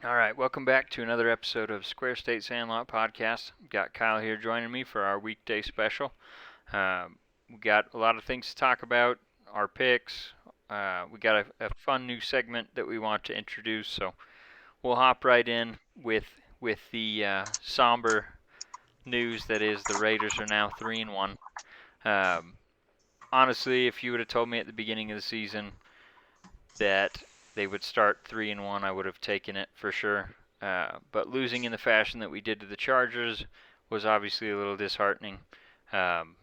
All right, welcome back to another episode of Square State Sandlot Podcast. Got Kyle here joining me for our weekday special. We got a lot of things to talk about, our picks. We got a fun new segment that we want to introduce, so we'll hop right in with the somber news that is the Raiders are now 3-1. Um, Honestly, if you would have told me at the beginning of the season that they would start 3-1, I would have taken it for sure. But losing in the fashion that we did to the Chargers was obviously a little disheartening. Um,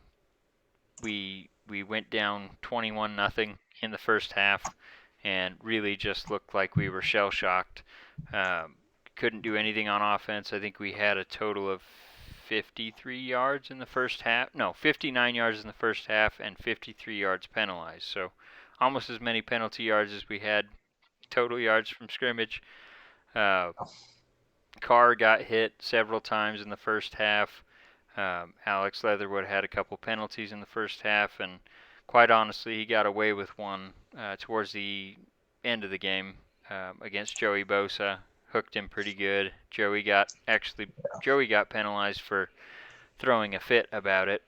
we went down 21-0 in the first half, and really just looked like we were shell shocked. Um, couldn't do anything on offense. I think we had a total of 53 yards in the first half. No, 59 yards in the first half and 53 yards penalized. So almost as many penalty yards as we had total yards from scrimmage. Uh, Carr got hit several times in the first half. Alex Leatherwood had a couple penalties in the first half, and quite honestly, he got away with one towards the end of the game against Joey Bosa. Hooked him pretty good. Joey got penalized for throwing a fit about it.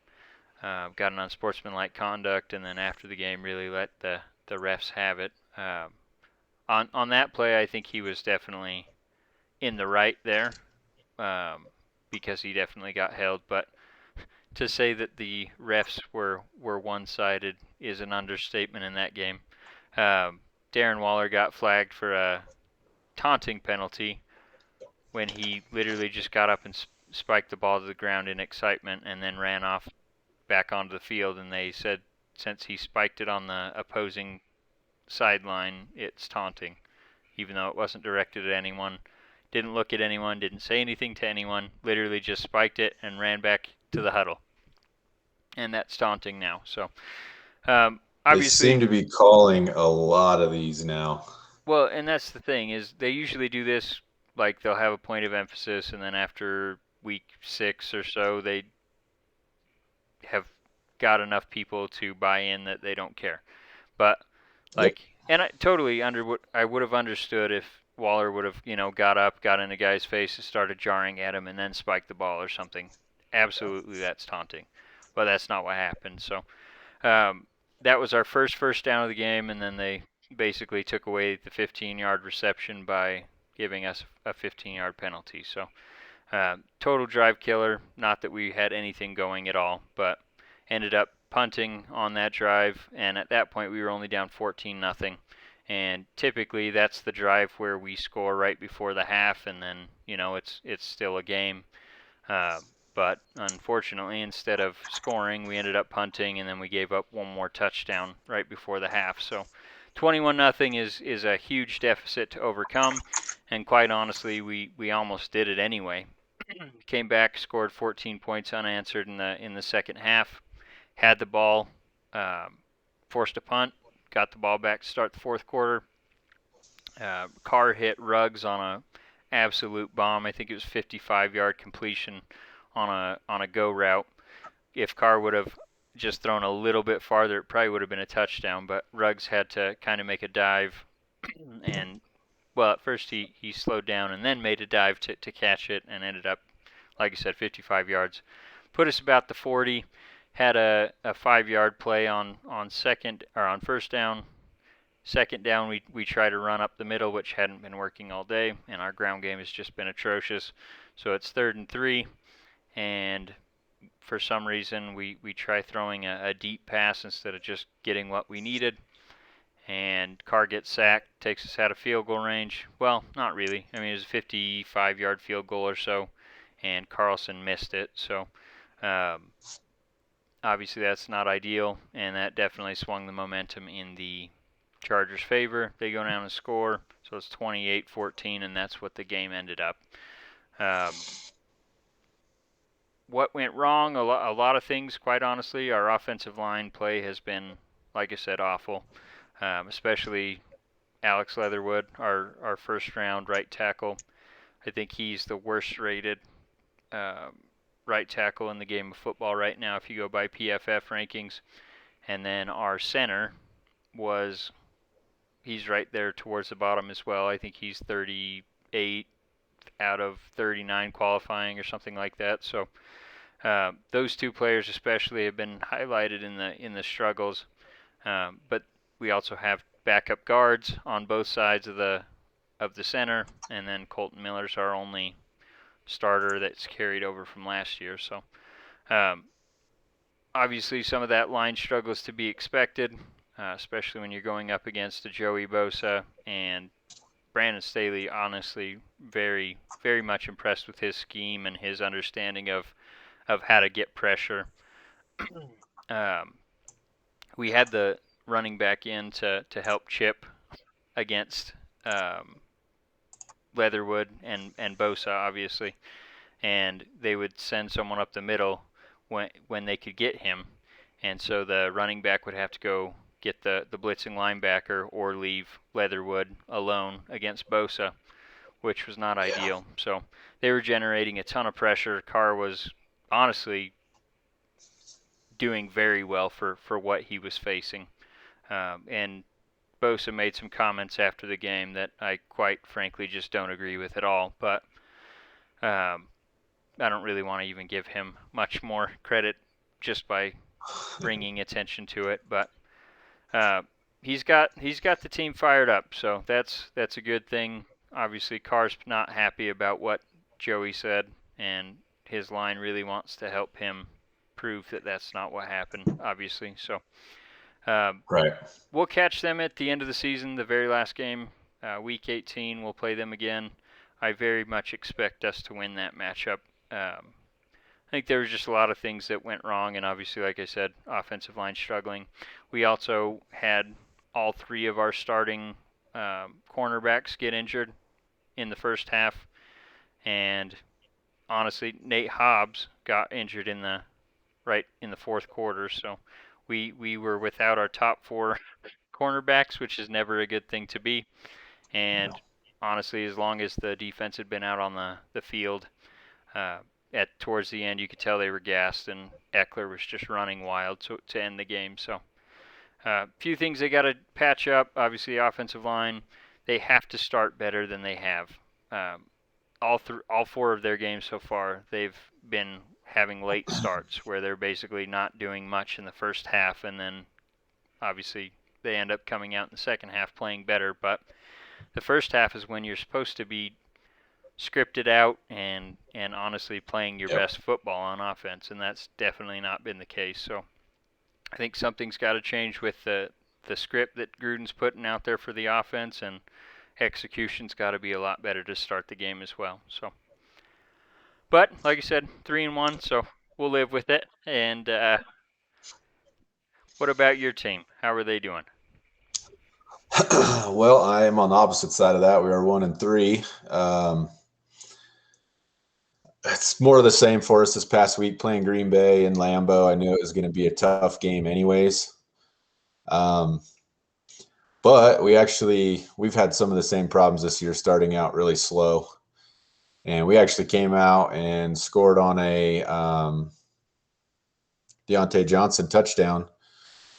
Got an unsportsmanlike conduct, and then after the game, really let the refs have it. On that play, I think he was definitely in the right there um, because he definitely got held. But to say that the refs were one-sided is an understatement in that game. Darren Waller got flagged for a taunting penalty when he literally just got up and spiked the ball to the ground in excitement and then ran off back onto the field. And they said since he spiked it on the opposing sideline, it's taunting, even though it wasn't directed at anyone. Didn't look at anyone, didn't say anything to anyone, literally just spiked it and ran back to the huddle. And that's taunting now. So, They seem obviously, to be calling a lot of these now. well, and that's the thing is they usually do this like they'll have a point of emphasis, and then after week 6 or so, they have got enough people to buy in that they don't care. But Yep. like, and I would have understood if Waller would have got up, got in a guy's face, and started jarring at him, and then spiked the ball or something. Absolutely, that's taunting. But that's not what happened. So um, that was our first down of the game, and then they basically took away the 15-yard reception by giving us a 15-yard penalty. So total drive killer. Not that we had anything going at all, but ended up punting on that drive, and at that point we were only down 14-0. And typically that's the drive where we score right before the half, and then it's still a game. Uh, but unfortunately, instead of scoring, we ended up punting, and then we gave up one more touchdown right before the half. So 21-0 is a huge deficit to overcome, and quite honestly, we almost did it anyway. Came back, scored 14 points unanswered in the second half, had the ball, um, forced a punt, got the ball back to start the fourth quarter. Carr hit Ruggs on a absolute bomb. I think it was 55-yard completion on a go route. If Carr would have just thrown a little bit farther, it probably would have been a touchdown. But Ruggs had to kind of make a dive, and well, at first he slowed down and then made a dive to catch it, and ended up, like I said, 55 yards. Put us about the 40. Had a 5-yard play on second or on first down. Second down, we try to run up the middle, which hadn't been working all day, and our ground game has just been atrocious. So it's 3rd and 3, and for some reason we try throwing a deep pass instead of just getting what we needed. And Carr gets sacked, takes us out of field goal range. Well, not really. I mean, it was a 55-yard field goal or so, and Carlson missed it. So um, obviously that's not ideal, and that definitely swung the momentum in the Chargers' favor. They go down and score, so it's 28-14, and that's what the game ended up. Um, what went wrong? A lot of things, quite honestly. Our offensive line play has been, like I said, awful, especially Alex Leatherwood, our first round right tackle. I think he's the worst rated um, right tackle in the game of football right now if you go by PFF rankings. And then our center he's right there towards the bottom as well. I think he's 8 out of 39 qualifying or something like that. So those two players especially have been highlighted in the struggles. But we also have backup guards on both sides of the center, and then Colton Miller's our only starter that's carried over from last year. So obviously some of that line struggle is to be expected, especially when you're going up against a Joey Bosa and Brandon Staley. Honestly, very, very much impressed with his scheme and his understanding of how to get pressure. We had the running back in to help chip against Leatherwood and Bosa, obviously, and they would send someone up the middle when they could get him, and so the running back would have to go get the blitzing linebacker or leave Leatherwood alone against Bosa, which was not ideal. So they were generating a ton of pressure. Carr was honestly doing very well for what he was facing, and Bosa made some comments after the game that I quite frankly just don't agree with at all. But I don't really want to even give him much more credit just by bringing attention to it. But he's got the team fired up, so that's a good thing. Obviously, Carr's not happy about what Joey said, and his line really wants to help him prove that that's not what happened. Obviously, so. Right. We'll catch them at the end of the season, the very last game, Week 18. We'll play them again. I very much expect us to win that matchup. I think there was just a lot of things that went wrong, and obviously, like I said, offensive line struggling. We also had all three of our starting cornerbacks get injured in the first half, and honestly, Nate Hobbs got injured in the fourth quarter, so we were without our top four cornerbacks, which is never a good thing to be. And honestly, as long as the defense had been out on the field, towards the end, you could tell they were gassed, and Eckler was just running wild to end the game. So a few things they got to patch up. Obviously, the offensive line, they have to start better than they have. All four of their games so far, they've been having late starts where they're basically not doing much in the first half, and then obviously they end up coming out in the second half playing better. But the first half is when you're supposed to be scripted out and honestly playing your best football on offense, and that's definitely not been the case. So I think something's got to change with the script that Gruden's putting out there for the offense, and execution's got to be a lot better to start the game as well. So, but like I said, 3-1, so we'll live with it. And what about your team? How are they doing? Well, I am on the opposite side of that. We are 1-3. It's more of the same for us this past week playing Green Bay and Lambeau. I knew it was going to be a tough game anyways. But we've had some of the same problems this year, starting out really slow. And we actually came out and scored on a Deontay Johnson touchdown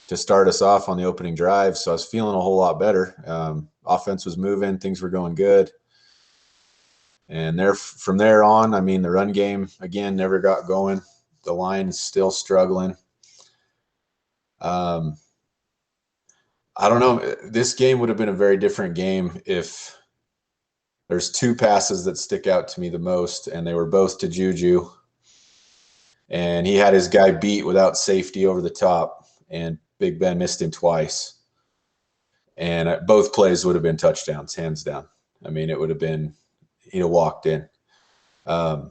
to start us off on the opening drive. So I was feeling a whole lot better. Offense was moving. Things were going good. And from there on, I mean, the run game, again, never got going. The line is still struggling. I don't know. This game would have been a very different game if there's two passes that stick out to me the most, and they were both to Juju. And he had his guy beat without safety over the top, and Big Ben missed him twice. And both plays would have been touchdowns, hands down. I mean, it would have been – he'd have walked in. So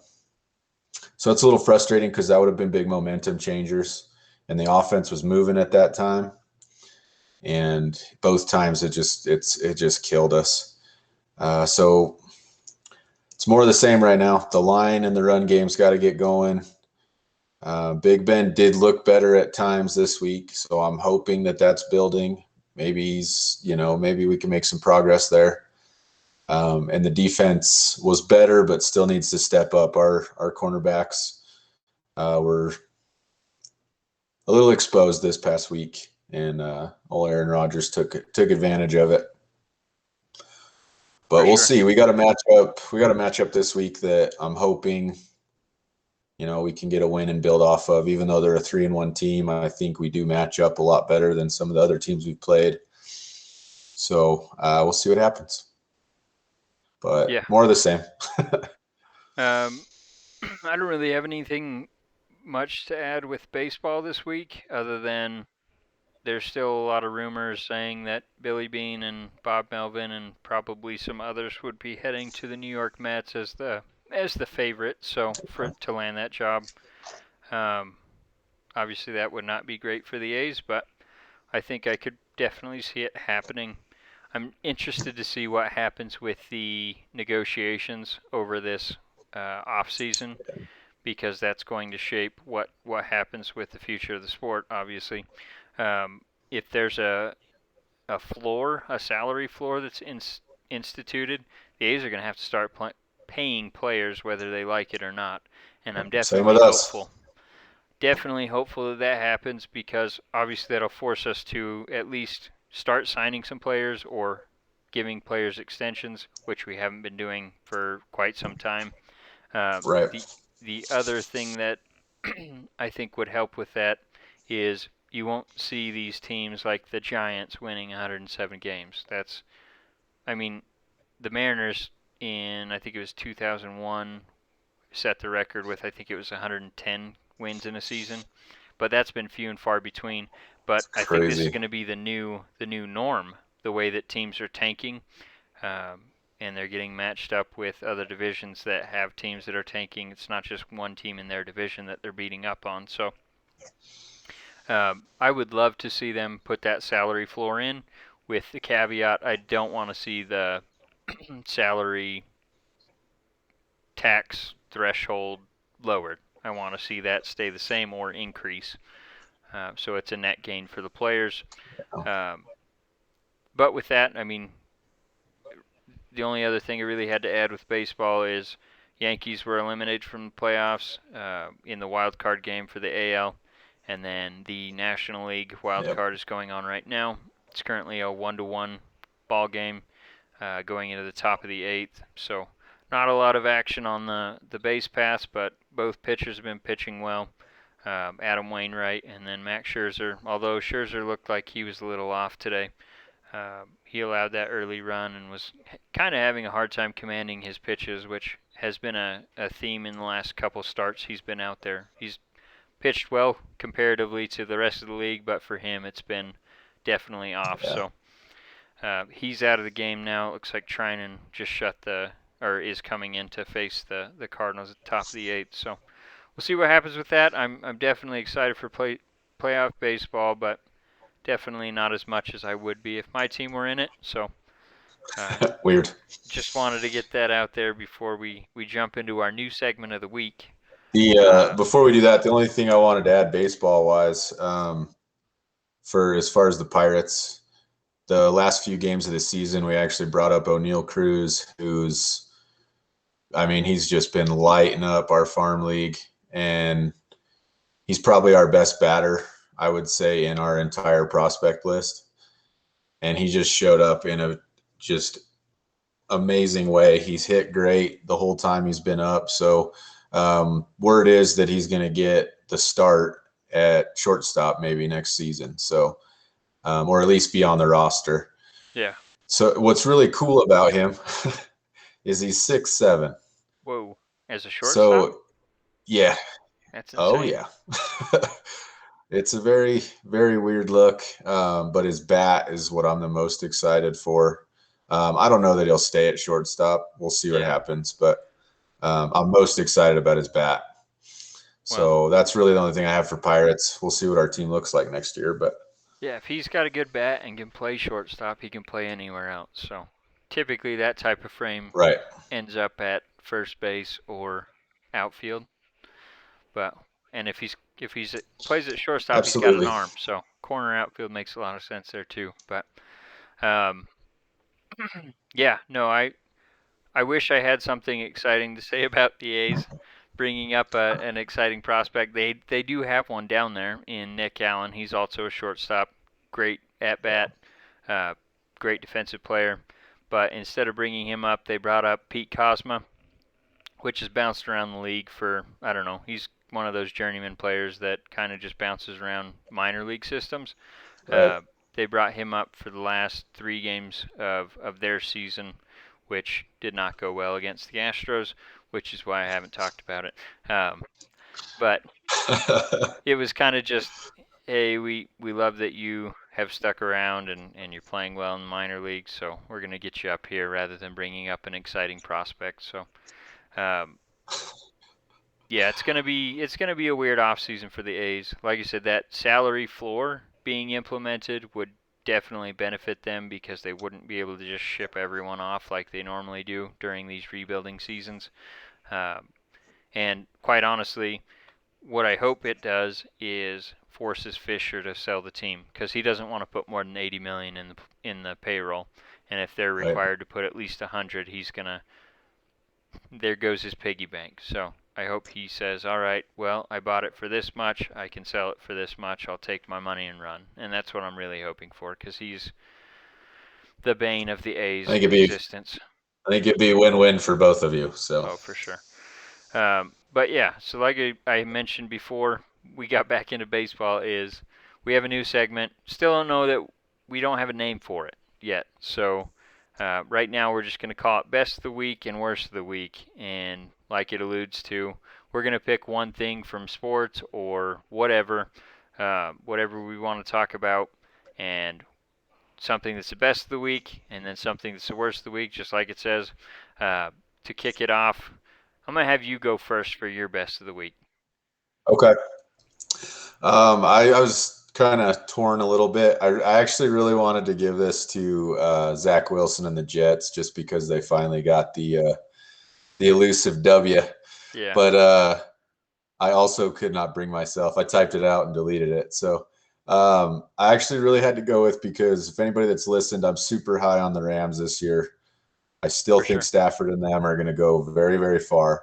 it's a little frustrating because that would have been big momentum changers, and the offense was moving at that time. And both times it just killed us. So it's more of the same right now. The line and the run game's got to get going. Big Ben did look better at times this week, so I'm hoping that that's building. Maybe maybe we can make some progress there. And the defense was better, but still needs to step up. Our cornerbacks were a little exposed this past week, and old Aaron Rodgers took advantage of it. But we'll sure. see. We got a matchup. We got a matchup this week that I'm hoping, we can get a win and build off of. Even though they're a 3-1 team, I think we do match up a lot better than some of the other teams we've played. So we'll see what happens. But Yeah. more of the same. I don't really have anything much to add with baseball this week, other than there's still a lot of rumors saying that Billy Beane and Bob Melvin and probably some others would be heading to the New York Mets as the favorite. So to land that job, um, obviously that would not be great for the A's, but I think I could definitely see it happening. I'm interested to see what happens with the negotiations over this off season, because that's going to shape what happens with the future of the sport. Obviously, if there's a floor, a salary floor that's instituted, the A's are going to have to start paying players whether they like it or not. And I'm Same with definitely us. hopeful. Definitely hopeful that that happens, because obviously that'll force us to at least start signing some players or giving players extensions, which we haven't been doing for quite some time. Uh, Right. the other thing that I think would help with that is you won't see these teams like the Giants winning 107 games. I mean, the Mariners in, I think it was 2001, set the record with, I think it was 110 wins in a season, but that's been few and far between. But I think this is Crazy. going to be the new norm, the way that teams are tanking. And they're getting matched up with other divisions that have teams that are tanking. It's not just one team in their division that they're beating up on. So I would love to see them put that salary floor in, with the caveat I don't want to see the salary tax threshold lowered. I want to see that stay the same or increase. So it's a net gain for the players. Um, but with that, I mean, the only other thing I really had to add with baseball is Yankees were eliminated from the playoffs in the wild card game for the AL, and then the National League wild Yep. card is going on right now. It's currently a 1-1 ball game going into the top of the eighth. So not a lot of action on the base paths, but both pitchers have been pitching well. Adam Wainwright and then Max Scherzer. Although Scherzer looked like he was a little off today, he allowed that early run and was kind of having a hard time commanding his pitches, which has been a theme in the last couple starts he's been out there. He's pitched well comparatively to the rest of the league, but for him it's been definitely off. Yeah. So he's out of the game now. It looks like Trinan just is coming in to face the Cardinals at the top of the eighth. So we'll see what happens with that. I'm definitely excited for playoff baseball, but definitely not as much as I would be if my team were in it. So Weird. just wanted to get that out there before we jump into our new segment of the week. Before we do that, the only thing I wanted to add baseball wise, for as far as the Pirates, the last few games of the season, we actually brought up O'Neal Cruz, he's just been lighting up our farm league, and he's probably our best batter, I would say, in our entire prospect list. And he just showed up in a just amazing way. He's hit great the whole time he's been up. So word is that he's going to get the start at shortstop maybe next season. So, or at least be on the roster. Yeah. So what's really cool about him is he's 6'7". Whoa. As a shortstop? So yeah. That's insane. Oh yeah. It's a very, very weird look. But his bat is what I'm the most excited for. I don't know that he'll stay at shortstop. We'll see what happens, but I'm most excited about his bat. So that's really the only thing I have for Pirates. We'll see what our team looks like next year. But yeah, if he's got a good bat and can play shortstop, he can play anywhere else. So typically that type of frame right. ends up at first base or outfield. But and if he's plays at shortstop, Absolutely. he's got an arm. So corner outfield makes a lot of sense there too. But yeah, no, I wish I had something exciting to say about the A's bringing up an exciting prospect. They do have one down there in Nick Allen. He's also a shortstop, great at bat, great defensive player. but instead of bringing him up, they brought up Pete Kozma, which has bounced around the league for, I don't know, he's one of those journeyman players that kind of just bounces around minor league systems. Right. They brought him up for the last 3 games of their season, which did not go well against the Astros, which is why I haven't talked about it. But it was kind of just, hey, we love that you have stuck around and you're playing well in the minor leagues, so we're going to get you up here rather than bringing up an exciting prospect. So, yeah, it's gonna be a weird offseason for the A's. Like you said, that salary floor being implemented would definitely benefit them because they wouldn't be able to just ship everyone off like they normally do during these rebuilding seasons. And quite honestly, what I hope it does is forces Fisher to sell the team because he doesn't want to put more than 80 million in the payroll, and if they're Right. required to put at least 100, he's gonna there goes his piggy bank. So I hope he says, all right, well, I bought it for this much. I can sell it for this much. I'll take my money and run. And that's what I'm really hoping for because he's the bane of the A's I think it'd be existence. I think it'd be a win-win for both of you. So. Oh, for sure. But yeah, so like I mentioned before, we got back into baseball. Is we have a new segment. Still don't know that we don't have a name for it yet. So right now we're just going to call it Best of the Week and Worst of the Week. And like it alludes to, we're going to pick one thing from sports or whatever, whatever we want to talk about, and something that's the best of the week, and then something that's the worst of the week, just like it says. To kick it off, I'm going to have you go first for your best of the week. Okay. I was kind of torn a little bit. I actually really wanted to give this to Zach Wilson and the Jets just because they finally got the elusive W. Yeah. But I also could not bring myself. I typed it out and deleted it. So I actually really had to go with because if anybody that's listened, I'm super high on the Rams this year. I still For think sure. Stafford and them are going to go very, very far.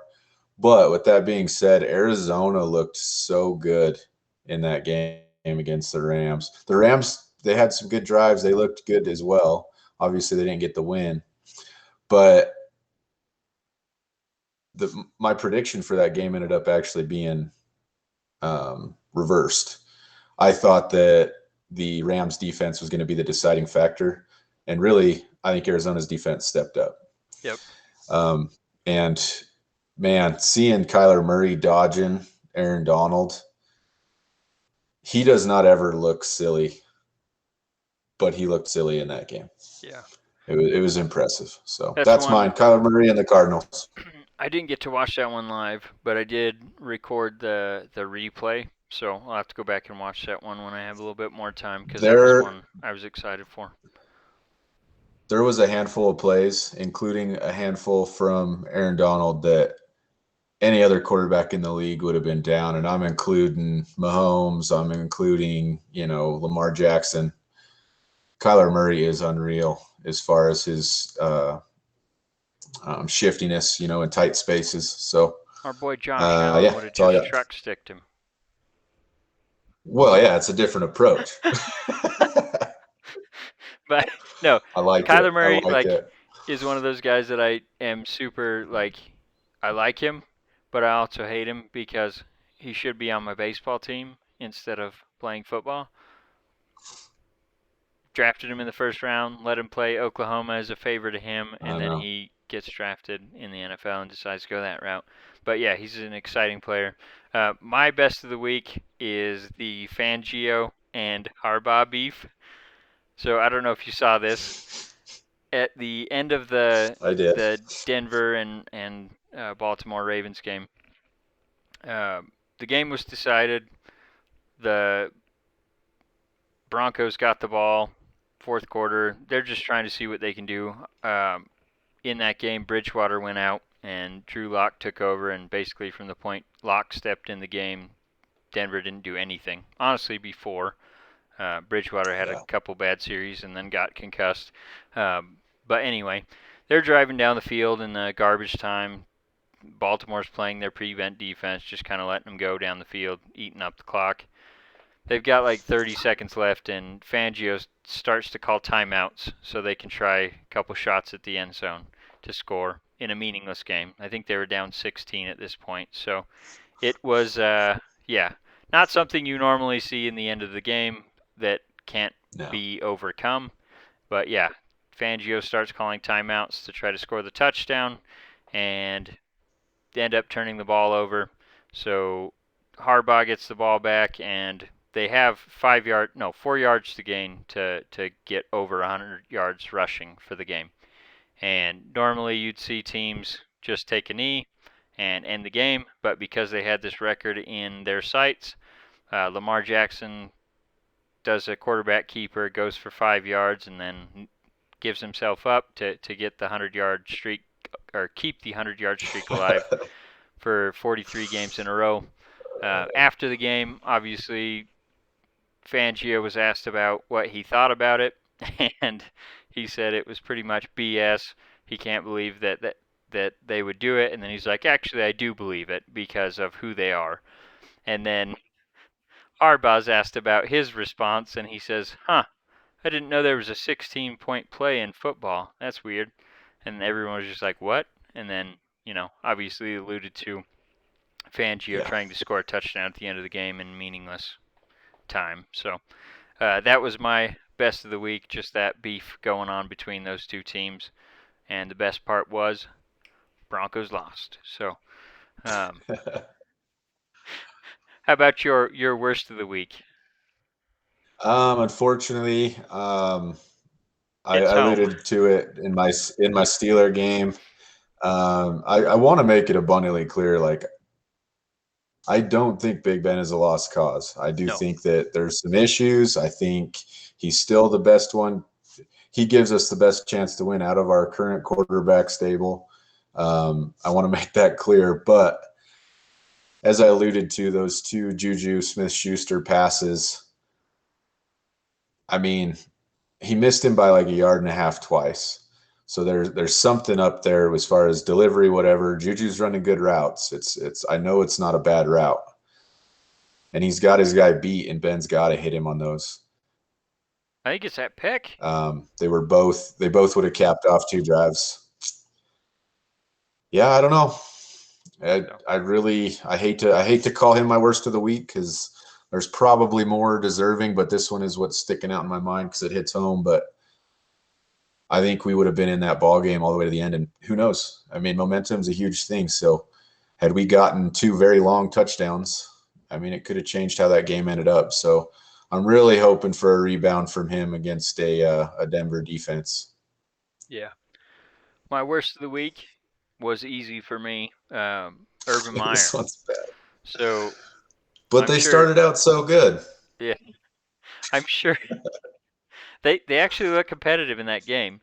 But with that being said, Arizona looked so good in that game against the Rams. The Rams, they had some good drives. They looked good as well. Obviously, they didn't get the win. But my prediction for that game ended up actually being reversed. I thought that the Rams defense was going to be the deciding factor. And really, I think Arizona's defense stepped up. Yep. And man, seeing Kyler Murray dodging Aaron Donald, he does not ever look silly, but he looked silly in that game. Yeah. It was impressive. So That's that's one. mine. Kyler Murray and the Cardinals. I didn't get to watch that one live, but I did record the replay. So I'll have to go back and watch that one when I have a little bit more time because that was There, one I was excited for. there was a handful of plays, including a handful from Aaron Donald that any other quarterback in the league would have been down. And I'm including Mahomes. I'm including, Lamar Jackson. Kyler Murray is unreal as far as his shiftiness, in tight spaces. So, Our boy Josh Allen yeah, would have that's all I just got. truck sticked him. Well, yeah, it's a different approach. But no, I like it. Kyler I Murray like it. is one of those guys that I am super I like him, but I also hate him because he should be on my baseball team instead of playing football. Drafted him in the first round, let him play Oklahoma as a favor to him, and I then know. he gets drafted in the NFL and decides to go that route. But yeah, he's an exciting player. My best of the week is the Fangio and Harbaugh beef. So I don't know if you saw this. At the end of I did. the Denver and Baltimore Ravens game, the game was decided. The Broncos got the ball, fourth quarter. They're just trying to see what they can do. In that game, Bridgewater went out and Drew Lock took over, and basically from the point Lock stepped in the game, Denver didn't do anything. Honestly, before Bridgewater had a Yeah. couple bad series and then got concussed. But anyway, they're driving down the field in the garbage time. Baltimore's playing their prevent defense, just kind of letting them go down the field, eating up the clock. they've got like 30 seconds left, and Fangio starts to call timeouts so they can try a couple shots at the end zone to score in a meaningless game. I think they were down 16 at this point, so it was, yeah, not something you normally see in the end of the game that can't No. be overcome. But yeah, Fangio starts calling timeouts to try to score the touchdown, and end up turning the ball over. So Harbaugh gets the ball back, and they have 4 yards to gain to get over 100 yards rushing for the game. And normally you'd see teams just take a knee and end the game, but because they had this record in their sights, Lamar Jackson does a quarterback keeper, goes for 5 yards, and then gives himself up to get the 100-yard streak or keep the 100-yard streak alive for 43 games in a row. After the game, obviously, Fangio was asked about what he thought about it, and he said it was pretty much BS. He can't believe that they would do it, and then he's like, actually, I do believe it because of who they are. And then Harbaugh's asked about his response, and he says, "Huh, I didn't know there was a 16-point play in football. That's weird." And everyone was just like, "What?" And then, obviously alluded to Fangio Yeah. trying to score a touchdown at the end of the game in meaningless time. So that was my best of the week, just that beef going on between those two teams. And the best part was Broncos lost. So how about your worst of the week? Unfortunately, I It's home. alluded to it in my Steeler game. I want to make it abundantly clear, like I don't think Big Ben is a lost cause. I do No. think that there's some issues. I think he's still the best one. He gives us the best chance to win out of our current quarterback stable. I want to make that clear. But as I alluded to, those two Juju Smith-Schuster passes, I mean, he missed him by like a yard and a half twice. So there's something up there as far as delivery, whatever. Juju's running good routes. It's I know it's not a bad route. And he's got his guy beat, and Ben's got to hit him on those. I think it's that pick. They both would have capped off two drives. Yeah, I don't know. I hate to call him my worst of the week because there's probably more deserving, but this one is what's sticking out in my mind because it hits home. But I think we would have been in that ball game all the way to the end, and who knows? I mean, momentum's a huge thing. So had we gotten two very long touchdowns, I mean, it could have changed how that game ended up. So I'm really hoping for a rebound from him against a Denver defense. Yeah. My worst of the week was easy for me. Urban This Meyer. one's bad, So but I'm they sure. started out so good Yeah, I'm sure they actually look competitive in that game.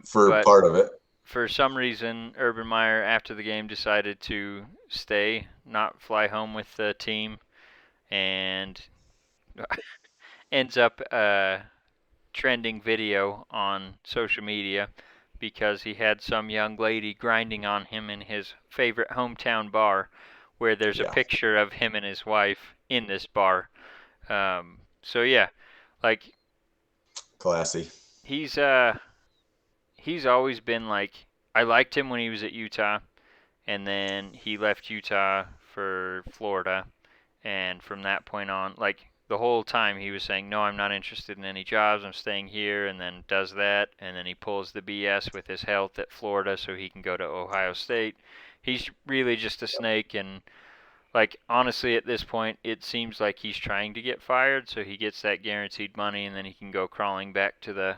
for But part of it. for some reason, Urban Meyer after the game decided to stay, not fly home with the team, and ends up trending video on social media because he had some young lady grinding on him in his favorite hometown bar, where there's a Yeah, picture of him and his wife in this bar. So yeah, like classy. he's uh he's always been like, I liked him when he was at Utah, and then he left Utah for Florida, and from that point on, like the whole time he was saying, no, I'm not interested in any jobs, I'm staying here, and then does that, and then he pulls the BS with his health at Florida so he can go to Ohio State. He's really just a snake, and like honestly at this point it seems like he's trying to get fired so he gets that guaranteed money, and then he can go crawling back to the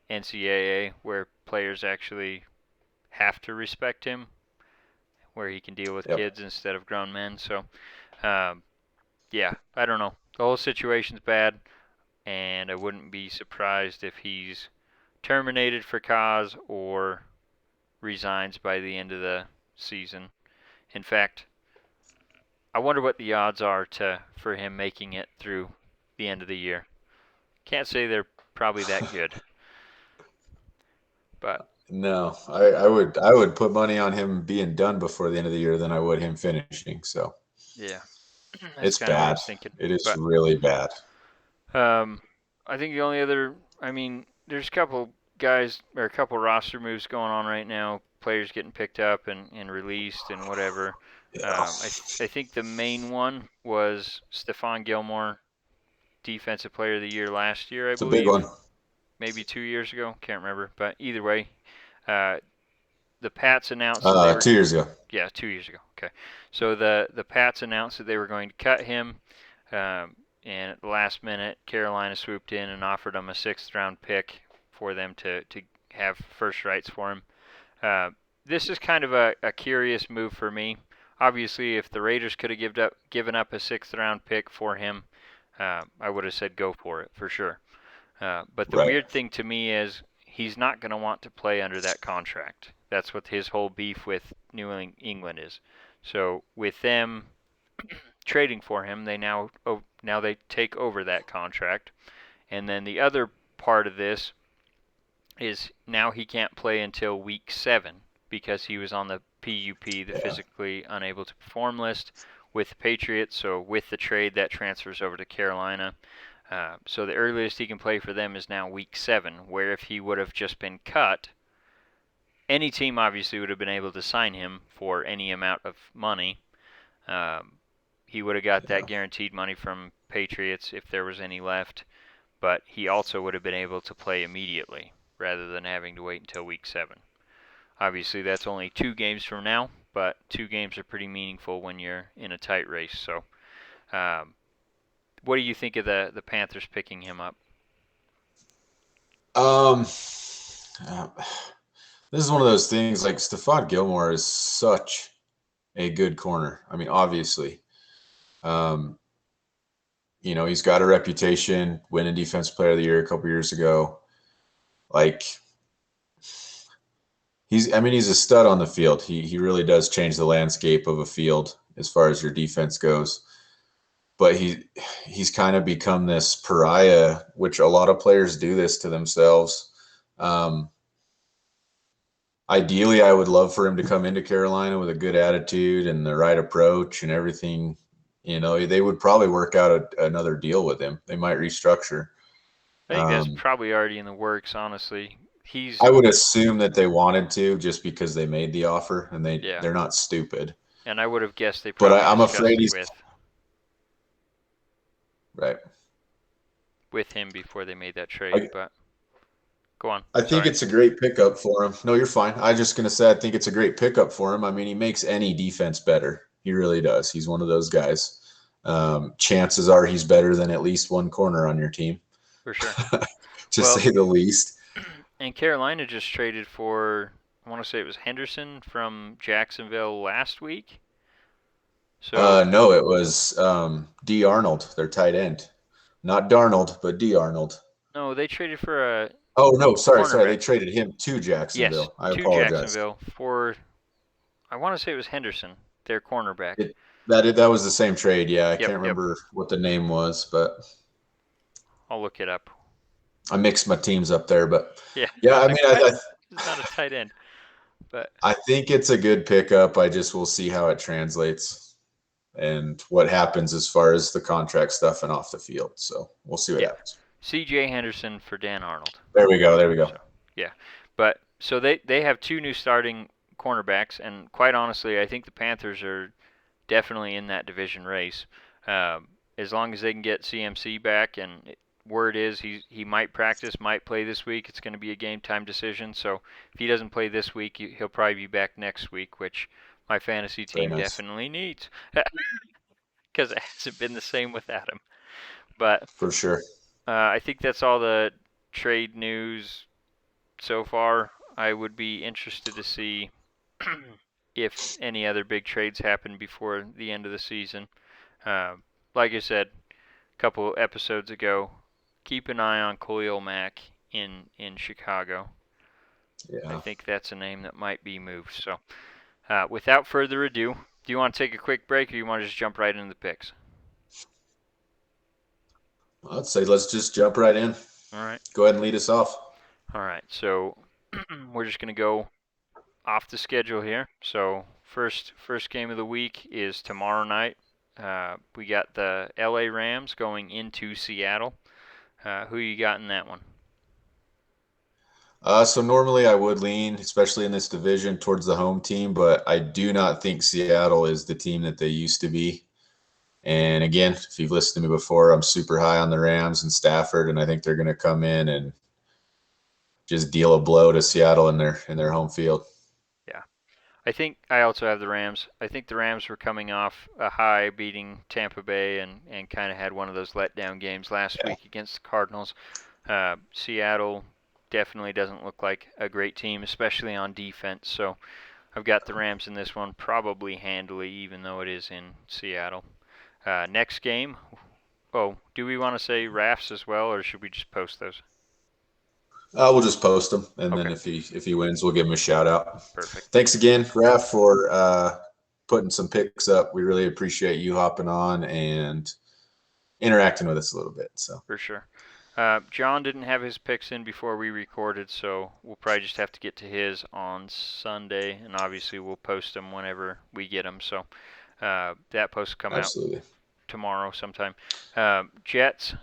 NCAA where players actually have to respect him, where he can deal with Yep. kids instead of grown men. So, um, yeah, I don't know. The whole situation's bad, and I wouldn't be surprised if he's terminated for cause or resigns by the end of the season. In fact, I wonder what the odds are for him making it through the end of the year. Can't say they're probably that good, but No, I would put money on him being done before the end of the year than I would him finishing. So yeah. That's It's kind of what I bad. was thinking. It is But really bad. I think the only other, there's a couple guys or a couple roster moves going on right now. Players getting picked up and released and whatever. Yeah, I think the main one was Stephon Gilmore, Defensive Player of the Year last year, I it's a big believe, one. maybe 2 years ago, can't remember. But either way, uh, the Pats announced that they were 2 years ago. Yeah, 2 years ago. Okay, so the Pats announced that they were going to cut him, and at the last minute, Carolina swooped in and offered him a sixth-round pick for them to have first rights for him. Uh, this is kind of a curious move for me. Obviously, if the Raiders could have given up a sixth-round pick for him, I would have said go for it for sure. But the Right. weird thing to me is he's not going to want to play under that contract. That's what his whole beef with New England is. So with them trading for him, now they take over that contract. And then the other part of this is now he can't play until week 7 because he was on the PUP, the Yeah. physically unable to perform list with the Patriots. So with the trade, that transfers over to Carolina. So the earliest he can play for them is now week 7, where if he would have just been cut, any team obviously would have been able to sign him for any amount of money. He would have got Yeah. that guaranteed money from Patriots if there was any left, but he also would have been able to play immediately rather than having to wait until week 7. Obviously, that's only 2 games from now, but 2 games are pretty meaningful when you're in a tight race. So, what do you think of the Panthers picking him up? Um, uh, this is one of those things. Like Stephon Gilmore is such a good corner. I mean, obviously, um, he's got a reputation, winning Defensive Player of the Year a couple years ago. Like he's a stud on the field. He really does change the landscape of a field as far as your defense goes. But he's kind of become this pariah, which a lot of players do this to themselves. Ideally, I would love for him to come into Carolina with a good attitude and the right approach and everything. They would probably work out another deal with him. They might restructure. I think that's probably already in the works, honestly. I would assume that they wanted to just because they made the offer and Yeah, they're not stupid. and I would have guessed they But probably I'm afraid discussed it he's right. with him before they made that trade. But go on. I think Sorry. it's a great pickup for him. No, you're fine. I was just going to say I think it's a great pickup for him. I mean, he makes any defense better. He really does. He's one of those guys. Chances are he's better than at least one corner on your team. For sure. To say the least. And Carolina just traded for, I want to say it was Henderson from Jacksonville last week. So No, it was D. Arnold, their tight end. Not Darnold, but D. Arnold. no, they traded for a Oh, no, sorry. They cornerback. traded him to Jacksonville. Yes, I to apologize. Jacksonville for, I want to say it was Henderson, their cornerback. That was the same trade. Yeah, I Yep. can't remember what the name was, but I'll look it up. I mixed my teams up there. But Yeah. I mean, it's not a tight end, but I think it's a good pickup. I just will see how it translates and what happens as far as the contract stuff and off the field. So we'll see what happens. C.J. Henderson for Dan Arnold. There we go. So, yeah, but so they have 2 new starting cornerbacks, and quite honestly, I think the Panthers are definitely in that division race. As long as they can get CMC back, and word is he might practice, might play this week. It's going to be a game time decision. So if he doesn't play this week, he'll probably be back next week, which my fantasy team definitely needs because it hasn't been the same without him. But for sure. I think that's all the trade news so far. I would be interested to see if any other big trades happen before the end of the season. Like I said a couple episodes ago, keep an eye on Khalil Mack in Chicago. Yeah. I think that's a name that might be moved. So without further ado, do you want to take a quick break or you want to just jump right into the picks? I'd say let's just jump right in. All right. Go ahead and lead us off. All right. So we're just going to go off the schedule here. So first game of the week is tomorrow night We got the LA Rams going into Seattle. Who you got in that one? So normally I would lean, especially in this division, towards the home team, but I do not think Seattle is the team that they used to be. And again, if you've listened to me before, I'm super high on the Rams and Stafford, and I think they're going to come in and just deal a blow to Seattle in their home field. Yeah. I think I also have the Rams. I think the Rams were coming off a high, beating Tampa Bay, and kind of had one of those letdown games last Yeah, week against the Cardinals. Seattle definitely doesn't look like a great team, especially on defense. So I've got the Rams in this one probably handily, even though it is in Seattle. Next game. Oh, do we want to say Rafts as well, or should we just post those? we'll just post them, and then Okay, if he wins, we'll give him a shout out. perfect. Thanks again, Raph, for putting some picks up. We really appreciate you hopping on and interacting with us a little bit. So For sure. John didn't have his picks in before we recorded, so we'll probably just have to get to his on Sunday, and obviously we'll post them whenever we get them. So that post will come out absolutely. tomorrow sometime. Jets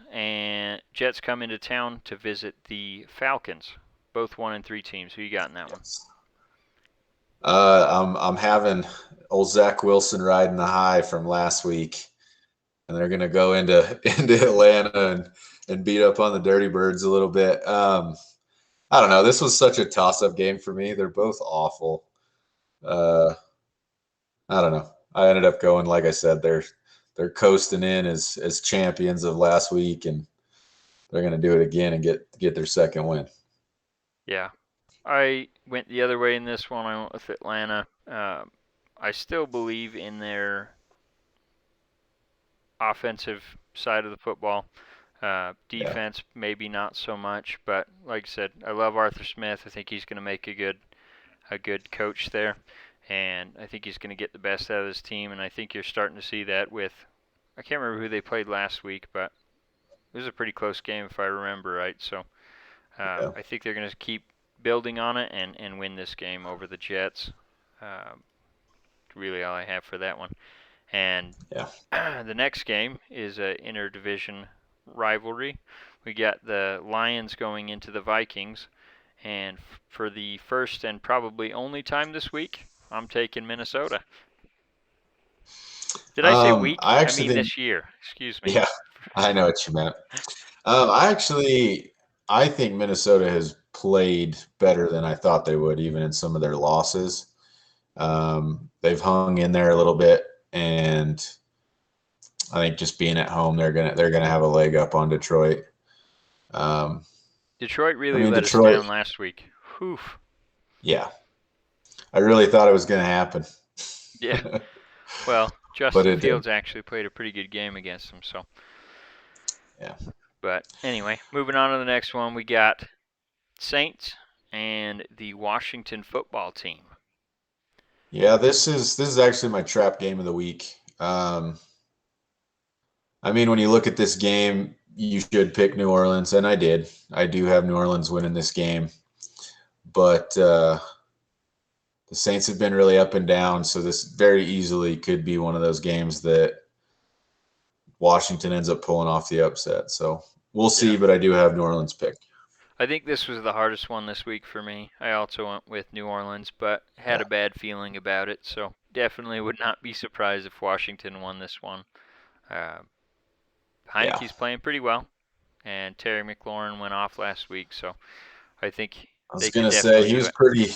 come into town to visit the Falcons. Both 1-3 teams. Who you got in that one? Yes. I'm having old Zach Wilson riding the high from last week, and they're gonna go into into Atlanta and beat up on the Dirty Birds a little bit. I don't know. This was such a toss-up game for me. They're both awful. Uh, I don't know. I ended up going, like I said, they're coasting in as champions of last week, and they're gonna do it again and get their second win. Yeah, I went the other way in this one. I went with Atlanta. I still believe in their offensive side of the football. Yeah, Defense, maybe not so much, but like I said, I love Arthur Smith. I think he's going to make a good coach there, and I think he's going to get the best out of his team. And I think you're starting to see that with, I can't remember who they played last week, but it was a pretty close game if I remember right. So yeah, I think they're going to keep building on it and win this game over the Jets. Really, all I have for that one. And yeah. the next game is an interdivision rivalry. We got the Lions going into the Vikings, and for the first and probably only time this week, I'm taking Minnesota. Did I say week? I I actually mean think, this year. Excuse me. yeah, I know what you meant. I think Minnesota has played better than I thought they would, even in some of their losses. They've hung in there a little bit, and I think just being at home, they're gonna have a leg up on Detroit. Um, Detroit I really mean, let us Detroit, down last week. Whew. yeah, I really thought it was gonna happen, Yeah. Well, but Justin it did. Fields actually played a pretty good game against them, so. Yeah, But anyway, moving on to the next one, we got Saints and the Washington football team. yeah. This is actually my trap game of the week. I mean, when you look at this game, you should pick New Orleans, and I did. I do have New Orleans winning this game, but the Saints have been really up and down, so this very easily could be one of those games that Washington ends up pulling off the upset. So we'll Yeah. see, but I do have New Orleans picked. I think this was the hardest one this week for me. I also went with New Orleans, but had Yeah, a bad feeling about it, so definitely would not be surprised if Washington won this one. Uh, yeah. Heineke's playing pretty well, and Terry McLaurin went off last week, so I think I was they can gonna say definitely he do was it. pretty.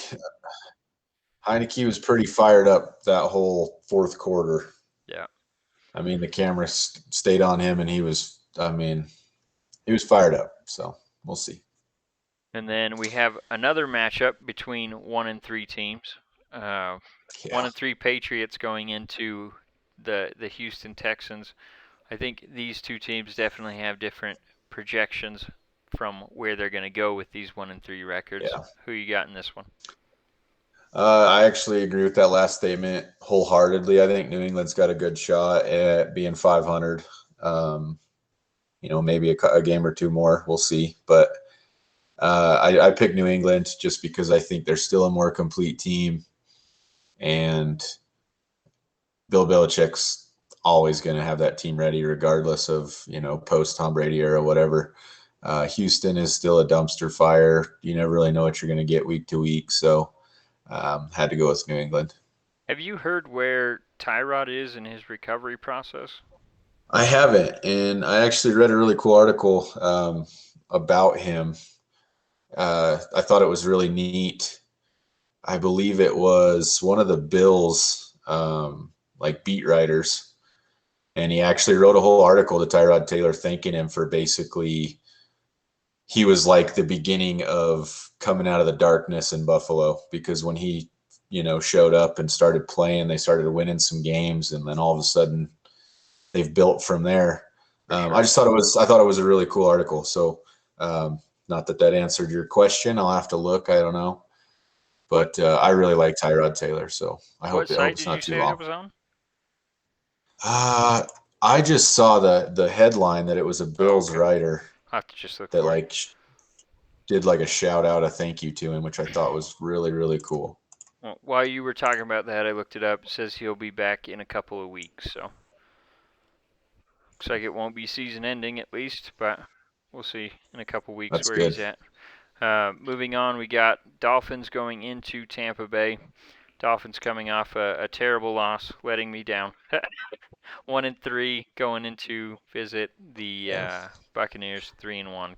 Heineke was pretty fired up that whole fourth quarter. Yeah. I mean, the camera stayed on him, and he was. I mean, he was fired up. So we'll see. And then we have another matchup between 1-3 teams. Uh, Yeah, 1-3 Patriots going into the Houston Texans. I think these two teams definitely have different projections from where they're going to go with these 1-3 records. yeah. Who you got in this one? I actually agree with that last statement wholeheartedly. I think New England's got a good shot at being 500. Um, maybe a game or two more. We'll see. But I picked New England just because I think they're still a more complete team. And Bill Belichick's always going to have that team ready regardless of, post Tom Brady era, whatever. Houston is still a dumpster fire. You never really know what you're going to get week to week. So had to go with New England. Have you heard where Tyrod is in his recovery process? I haven't. And I actually read a really cool article about him. I thought it was really neat. I believe it was one of the Bills, like beat writers. And he actually wrote a whole article to Tyrod Taylor thanking him for basically, he was like the beginning of coming out of the darkness in Buffalo, because when he, showed up and started playing, they started winning some games, and then all of a sudden they've built from there. Sure. I thought it was a really cool article. So, not that answered your question. I'll have to look. I don't know, but I really like Tyrod Taylor, so I What hope site it's did you not too say that long. was on? I just saw the headline that it was a Oh, Bills okay. writer I'll have to just look that for it. like did like a shout out, a thank you to him, which I thought was really, really cool. Well, while you were talking about that, I looked it up. It says he'll be back in a couple of weeks, so looks like it won't be season ending at least, but we'll see in a couple of weeks That's where good. he's at. Moving on, we got Dolphins going into Tampa Bay. Dolphins coming off a terrible loss, letting me down. 1-3 going into visit the Yeah. Buccaneers 3-1.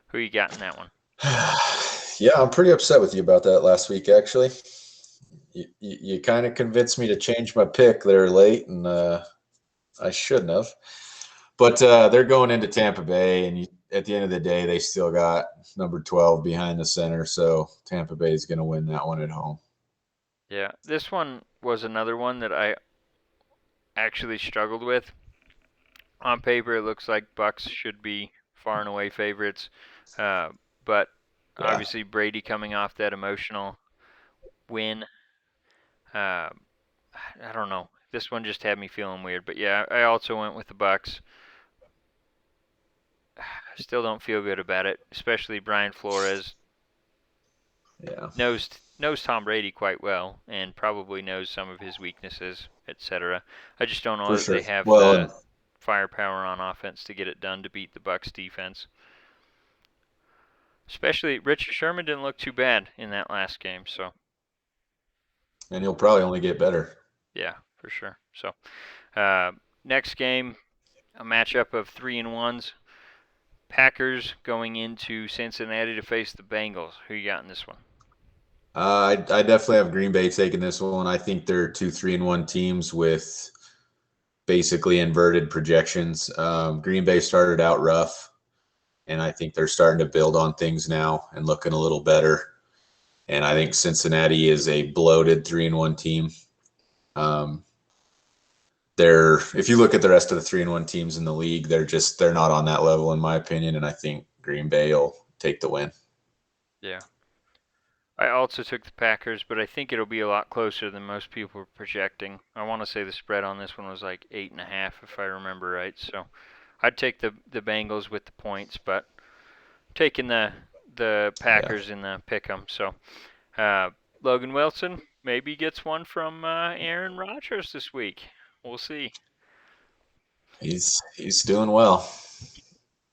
Who you got in that one? Yeah, I'm pretty upset with you about that last week, actually. You kind of convinced me to change my pick there late, and I shouldn't have. But they're going into Tampa Bay, and at the end of the day, they still got number 12 behind the center, so Tampa Bay is going to win that one at home. Yeah, this one was another one that I actually struggled with. On paper, it looks like Bucks should be far and away favorites, but Yeah, obviously Brady coming off that emotional win. Uh, I don't know. This one just had me feeling weird, but yeah, I also went with the Bucks. Still don't feel good about it, especially Brian Flores yeah, knows Tom Brady quite well and probably knows some of his weaknesses, etc. I just don't know for that sure. they have Well, the firepower on offense to get it done to beat the Bucks defense. Especially Richard Sherman didn't look too bad in that last game, so and he'll probably only get better. yeah, for sure. So uh, next game, a matchup of 3-1s. Packers going into Cincinnati to face the Bengals. Who you got in this one? I definitely have Green Bay taking this one. I think they're 2-3-1 teams with basically inverted projections. Green Bay started out rough, and I think they're starting to build on things now and looking a little better. And I think Cincinnati is a bloated 3-1 team. Um, if you look at the rest of the 3-1 teams in the league, they're not on that level in my opinion. And I think Green Bay will take the win. Yeah. I also took the Packers, but I think it'll be a lot closer than most people were projecting. I want to say the spread on this one was like 8.5, if I remember right. So I'd take the Bengals with the points, but taking the Yeah, Packers in the pick 'em. So Logan Wilson maybe gets one from Aaron Rodgers this week. We'll see. he's doing well.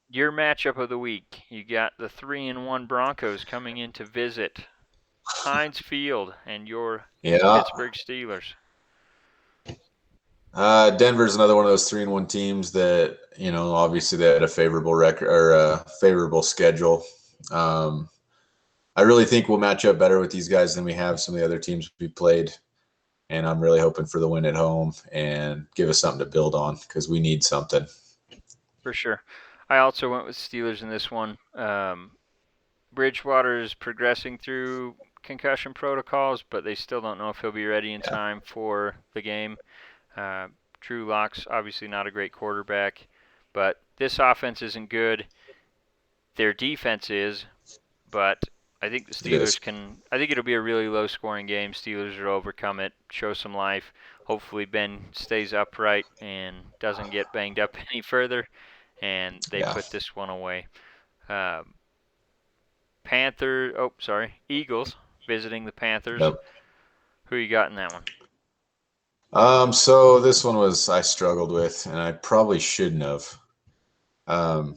Your matchup of the week, you got the 3-1 Broncos coming in to visit Heinz Field and your Yeah, Pittsburgh Steelers. Denver's another one of those 3-1 teams that obviously they had a favorable record or a favorable schedule. I really think we'll match up better with these guys than we have some of the other teams we played. And I'm really hoping for the win at home and give us something to build on because we need something. For sure. I also went with Steelers in this one. Bridgewater is progressing through concussion protocols, but they still don't know if he'll be ready in Yeah. time for the game. Drew Lock's obviously not a great quarterback, but this offense isn't good. Their defense is, but I think the It is. Steelers can. I think it'll be a really low-scoring game. Steelers will overcome it, show some life. Hopefully Ben stays upright and doesn't get banged up any further, and they Yeah. put this one away. Uh, Eagles visiting the Panthers. Yep. Who you got in that one? So this one was I struggled with, and I probably shouldn't have. Um,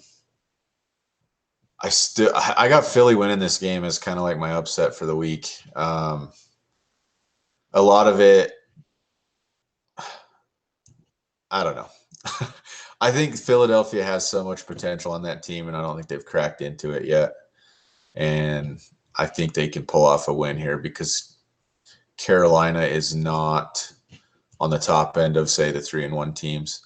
I got Philly winning this game as kind of like my upset for the week. A lot of it, I don't know. I think Philadelphia has so much potential on that team, and I don't think they've cracked into it yet. And I think they can pull off a win here because Carolina is not on the top end of, say, the 3-1 teams.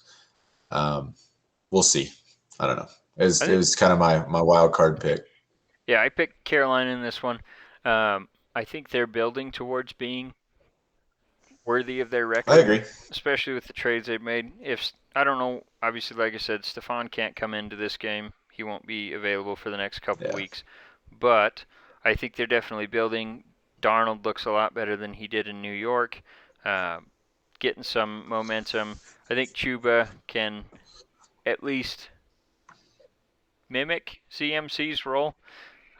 We'll see. I don't know. I It think, was kind of my wild card pick. yeah, I picked Carolina in this one. I think they're building towards being worthy of their I record, agree. especially with the trades they've made. If I don't know, obviously, like I said, Stephon can't come into this game. He won't be available for the next couple Yeah. weeks. But I think they're definitely building. Darnold looks a lot better than he did in New York, uh, getting some momentum. I think Chuba can at least mimic CMC's role.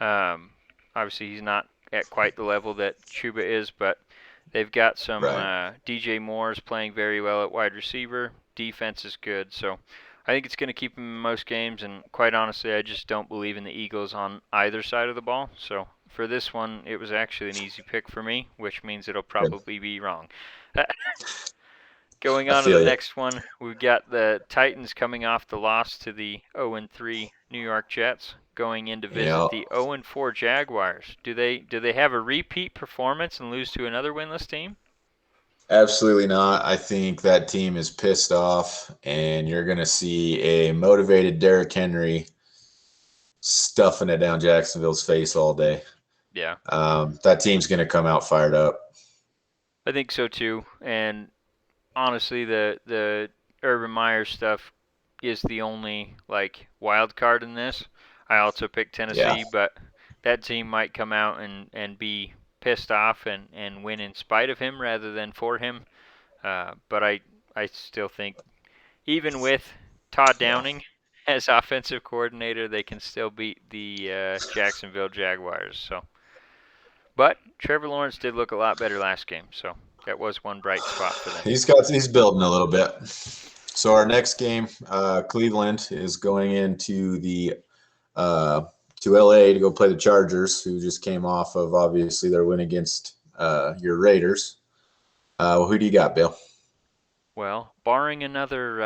Um, Obviously, he's not at quite the level that Chuba is, but they've got some Right. DJ Moore's playing very well at wide receiver. Defense is good, so I think it's going to keep him in most games. And quite honestly, I just don't believe in the Eagles on either side of the ball. So for this one, it was actually an easy pick for me, which means it'll Good. probably be wrong. Going I on to the feel you. next one, we've got the Titans coming off the loss to the 0-3 New York Jets, going in to visit Yeah. the 0-4 Jaguars. Do they have a repeat performance and lose to another winless team? Absolutely not. I think that team is pissed off, and you're going to see a motivated Derrick Henry stuffing it down Jacksonville's face all day. Yeah, That team's going to come out fired up. I think so too. And honestly, the Urban Meyer stuff is the only like wild card in this. I also picked Yeah. Tennessee, but that team might come out and be pissed off and win in spite of him rather than for him. But I still think even with Todd Yeah. Downing as offensive coordinator, they can still beat the Jacksonville Jaguars. So, but Trevor Lawrence did look a lot better last game, so that was one bright spot for them. He's building a little bit. So our next game, Cleveland is going into the uh, to LA to go play the Chargers, who just came off of obviously their win against your Raiders. Who do you got, Bill? Well, barring another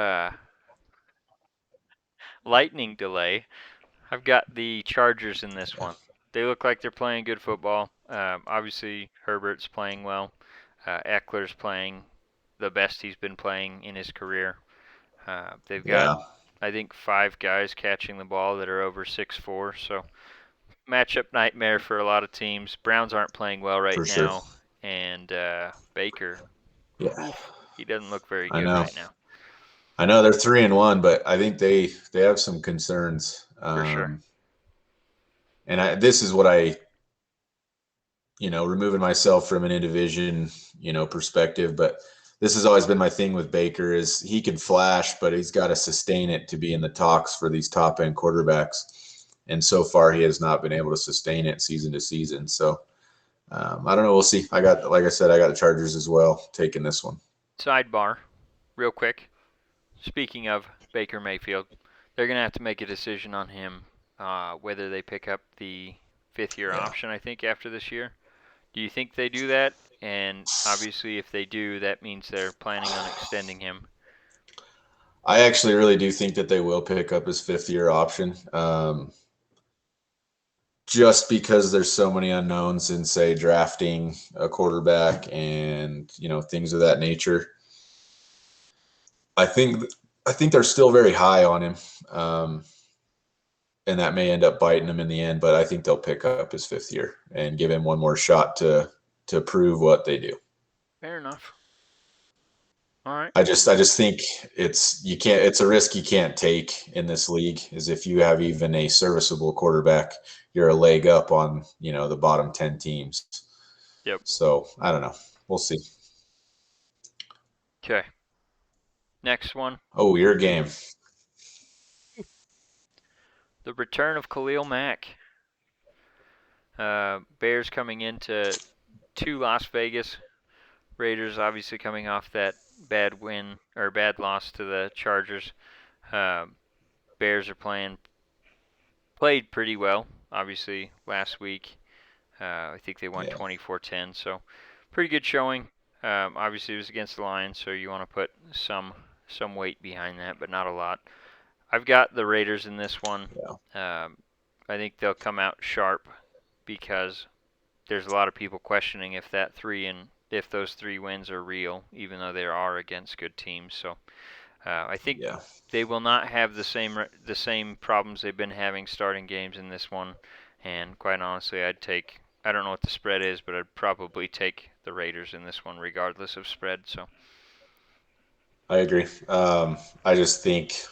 lightning delay, I've got the Chargers in this one. They look like they're playing good football. Obviously, Herbert's playing well. Eckler's playing the best he's been playing in his career. They've got, Yeah, I think, 5 guys catching the ball that are over 6'4", so matchup nightmare for a lot of teams. Browns aren't playing well right for sure. now, and Baker, Yeah, oof, he doesn't look very I good know. right now, I know they're 3-1, but I think they have some concerns. for sure. This is what I, removing myself from an in division, perspective, but this has always been my thing with Baker is he can flash, but he's got to sustain it to be in the talks for these top end quarterbacks. And so far, he has not been able to sustain it season to season. So I don't know. We'll see. Like I said, I got the Chargers as well, taking this one. Sidebar, real quick. Speaking of Baker Mayfield, they're going to have to make a decision on him, whether they pick up the fifth-year Yeah. option, I think, after this year. Do you think they do that? And obviously, if they do, that means they're planning on extending him. I actually really do think that they will pick up his 5th-year option. Just because there's so many unknowns in, say, drafting a quarterback and things of that nature. I think they're still very high on him, and that may end up biting him in the end. But I think they'll pick up his 5th year and give him one more shot to prove what they do. Fair enough. All right. I just think it's a risk you can't take in this league. Is if you have even a serviceable quarterback, you're a leg up on the bottom 10 teams. Yep. So I don't know. We'll see. Okay. Next one. Oh, your game. The return of Khalil Mack. Bears coming into Las Vegas. Raiders obviously coming off that bad win or bad loss to the Chargers. Uh, Bears are played pretty well, obviously, last week. I think they won Yeah. 24-10, so pretty good showing. Obviously, it was against the Lions, so you want to put some weight behind that, but not a lot. I've got the Raiders in this one. I think they'll come out sharp because there's a lot of people questioning if those 3 wins are real, even though they are against good teams. So I think Yeah. they will not have the same problems they've been having starting games in this one. And quite honestly, I don't know what the spread is, but I'd probably take the Raiders in this one, regardless of spread. So I agree. I just think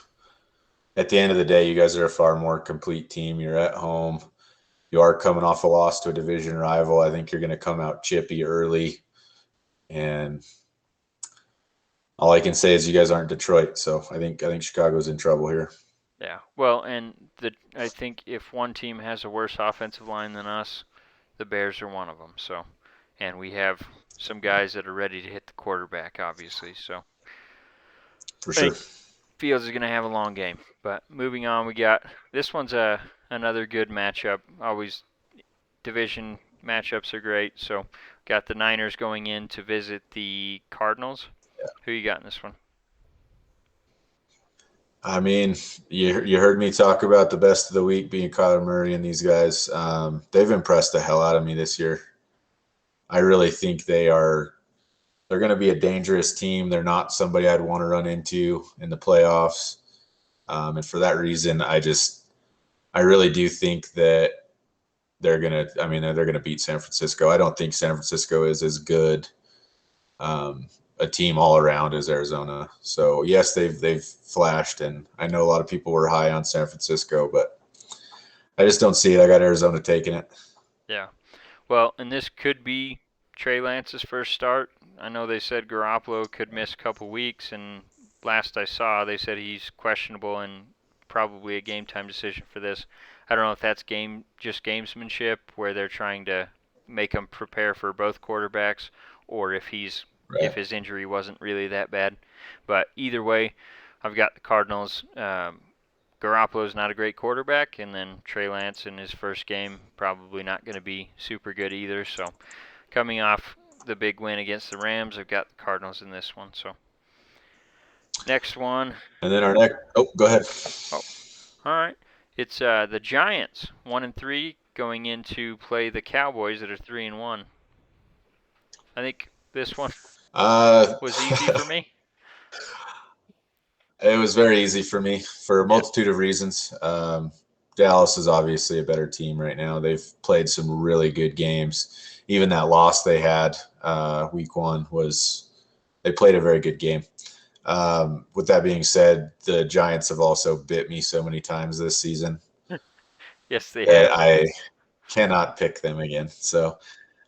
at the end of the day, you guys are a far more complete team. You're at home. You are coming off a loss to a division rival. I think you're going to come out chippy early. And all I can say is you guys aren't Detroit. So I think Chicago's in trouble here. yeah, well, and I think if one team has a worse offensive line than us, the Bears are one of them. So, and we have some guys that are ready to hit the quarterback, obviously. So For I sure. think Fields is going to have a long game. But moving on, we got this one's another good matchup. Always division matchups are great. So got the Niners going in to visit the Cardinals. Yeah. Who you got in this one? I mean, you heard me talk about the best of the week being Kyler Murray and these guys. They've impressed the hell out of me this year. I really think they're going to be a dangerous team. They're not somebody I'd want to run into in the playoffs. And for that reason, I really do think that they're going to beat San Francisco. I don't think San Francisco is as good a team all around as Arizona. So yes, they've flashed, and I know a lot of people were high on San Francisco, but I just don't see it. I got Arizona taking it. Yeah. Well, and this could be Trey Lance's first start. I know they said Garoppolo could miss a couple weeks, and last I saw, they said he's questionable and probably a game time decision for this. I don't know if that's just gamesmanship where they're trying to make him prepare for both quarterbacks, or if Right. his injury wasn't really that bad. But either way, I've got the Cardinals. Garoppolo's not a great quarterback, and then Trey Lance in his first game probably not going to be super good either. So coming off the big win against the Rams, I've got the Cardinals in this one. So next one. And then our next. Oh, go ahead. Oh, all right. It's the Giants, 1-3, going in to play the Cowboys that are 3-1. I think this one was easy for me. It was very easy for me for a multitude of reasons. Dallas is obviously a better team right now. They've played some really good games. Even that loss they had week 1 they played a very good game. With that being said, the Giants have also bit me so many times this season Yes, they that have. I cannot pick them again. So,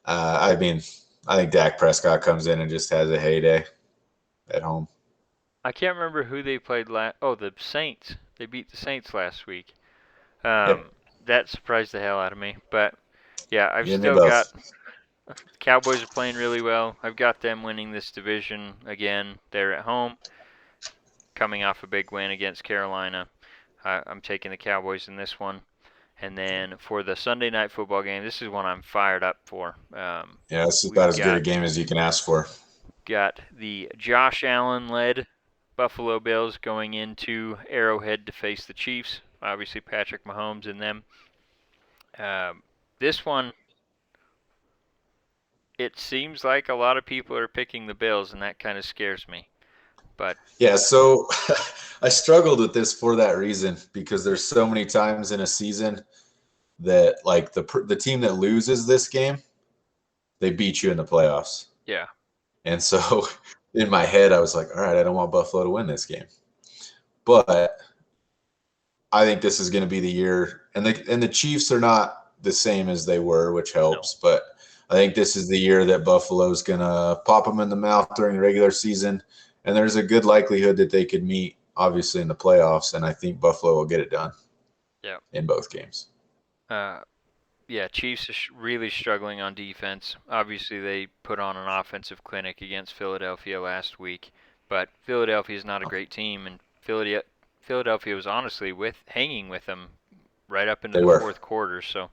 I think Dak Prescott comes in and just has a heyday at home. I can't remember who they played last. Oh, the Saints. They beat the Saints last week. Yep. That surprised the hell out of me. But yeah, I've You and me still got both. Cowboys are playing really well. I've got them winning this division again. They're at home, coming off a big win against Carolina. I'm taking the Cowboys in this one. And then for the Sunday night football game, this is one I'm fired up for. Yeah, it's about We've as good a game as you can ask for. got the Josh Allen led Buffalo Bills going into Arrowhead to face the Chiefs. Obviously, Patrick Mahomes and them. This one, it seems like a lot of people are picking the Bills, and that kind of scares me. But Yeah, so I struggled with this for that reason because there's so many times in a season that like the team that loses this game, they beat you in the playoffs. yeah, And so in my head, I was like, all right, I don't want Buffalo to win this game. But I think this is going to be the year. And the Chiefs are not the same as they were, which helps. no, But I think this is the year that Buffalo's going to pop them in the mouth during the regular season. And there's a good likelihood that they could meet, obviously, in the playoffs. And I think Buffalo will get it done yeah. in both games. Yeah, Chiefs are really struggling on defense. Obviously, they put on an offensive clinic against Philadelphia last week, but Philadelphia is not a great team, and Philadelphia was honestly hanging with them right up into They the were. fourth quarter. So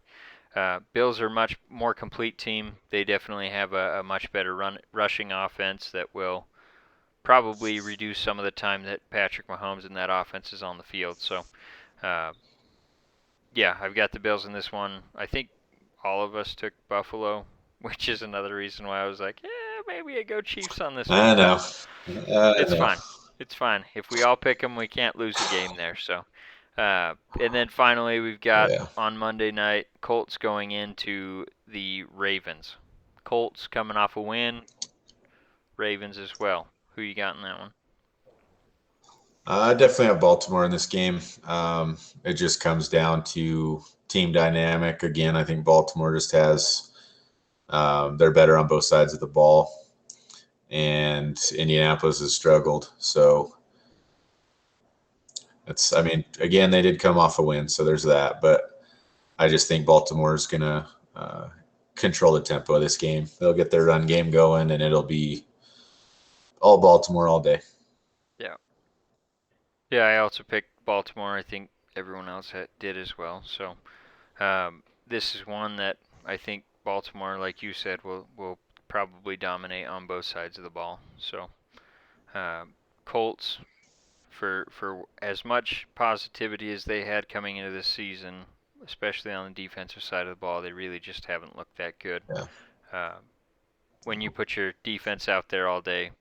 Bills are a much more complete team. They definitely have a much better rushing offense that will probably reduce some of the time that Patrick Mahomes and that offense is on the field. So, uh, yeah, I've got the Bills in this one. I think all of us took Buffalo, which is another reason why I was like, yeah, maybe I go Chiefs on this I one, but know. I it's know. fine. It's fine. If we all pick them, we can't lose a game there. So, and then finally, we've Oh got yeah. on Monday night Colts going into the Ravens. Colts coming off a win, Ravens as well. Who you got in that one? I definitely have Baltimore in this game. It just comes down to team dynamic. Again, I think Baltimore just has they're better on both sides of the ball, and Indianapolis has struggled. So I mean, again, they did come off a win, so there's that. But I just think Baltimore is gonna control the tempo of this game. They'll get their run game going, and it'll be all Baltimore all day. Yeah. Yeah, I also picked Baltimore. I think everyone else did as well. So this is one that I think Baltimore, like you said, will probably dominate on both sides of the ball. So Colts, for as much positivity as they had coming into this season, especially on the defensive side of the ball, they really just haven't looked that good. Yeah. Uh, when you put your defense out there all day,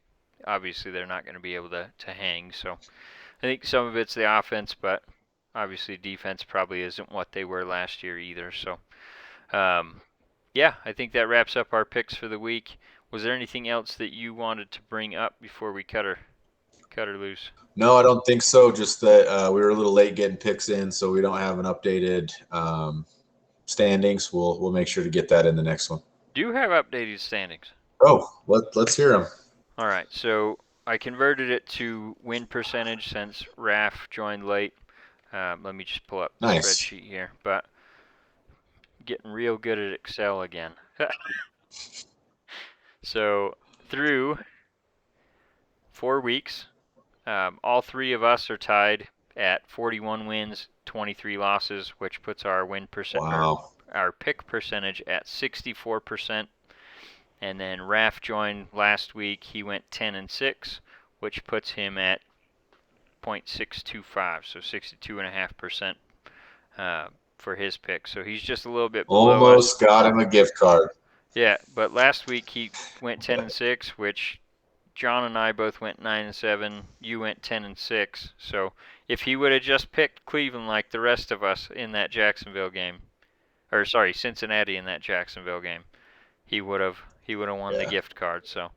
obviously they're not going to be able to hang. So I think some of it's the offense, but obviously defense probably isn't what they were last year either. So, yeah, I think that wraps up our picks for the week. Was there anything else that you wanted to bring up before we cut her loose? No, I don't think so. Just that we were a little late getting picks in, so we don't have an updated standings. We'll make sure to get that in the next one. Do you have updated standings? Oh, let's hear them. All right, so I converted it to win percentage since Raf joined late. Let me just pull up the Nice. spreadsheet here, but getting real good at Excel again. So through 4 weeks, all three of us are tied at 41 wins, 23 losses, which puts our Wow. our pick percentage at 64%. And then Raf joined last week. He went 10-6, which puts him at 0.625, so 62.5% for his pick. So he's just a little bit below us. Almost got him a gift card. Yeah, but last week he went 10-6, which John and I both went 9-7. You went 10-6. So if he would have just picked Cleveland like the rest of us in that Jacksonville game, or sorry, Cincinnati in that Jacksonville game, he would have won the Yeah. gift card. So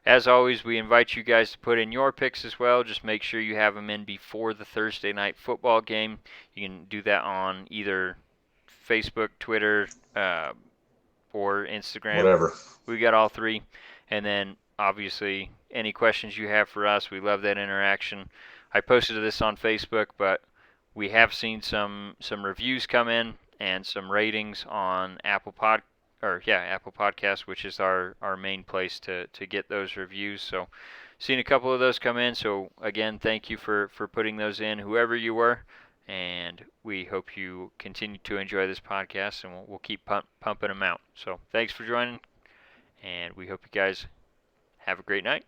as always, we invite you guys to put in your picks as well. Just make sure you have them in before the Thursday night football game. You can do that on either Facebook, Twitter, or Instagram. Whatever. We got all three. And then, obviously, any questions you have for us, we love that interaction. I posted this on Facebook, but we have seen some reviews come in and some ratings on Apple Podcasts, which is our main place to get those reviews. So, seen a couple of those come in. So again, thank you for putting those in, whoever you were. And we hope you continue to enjoy this podcast, and we'll keep pumping them out. So thanks for joining, and we hope you guys have a great night.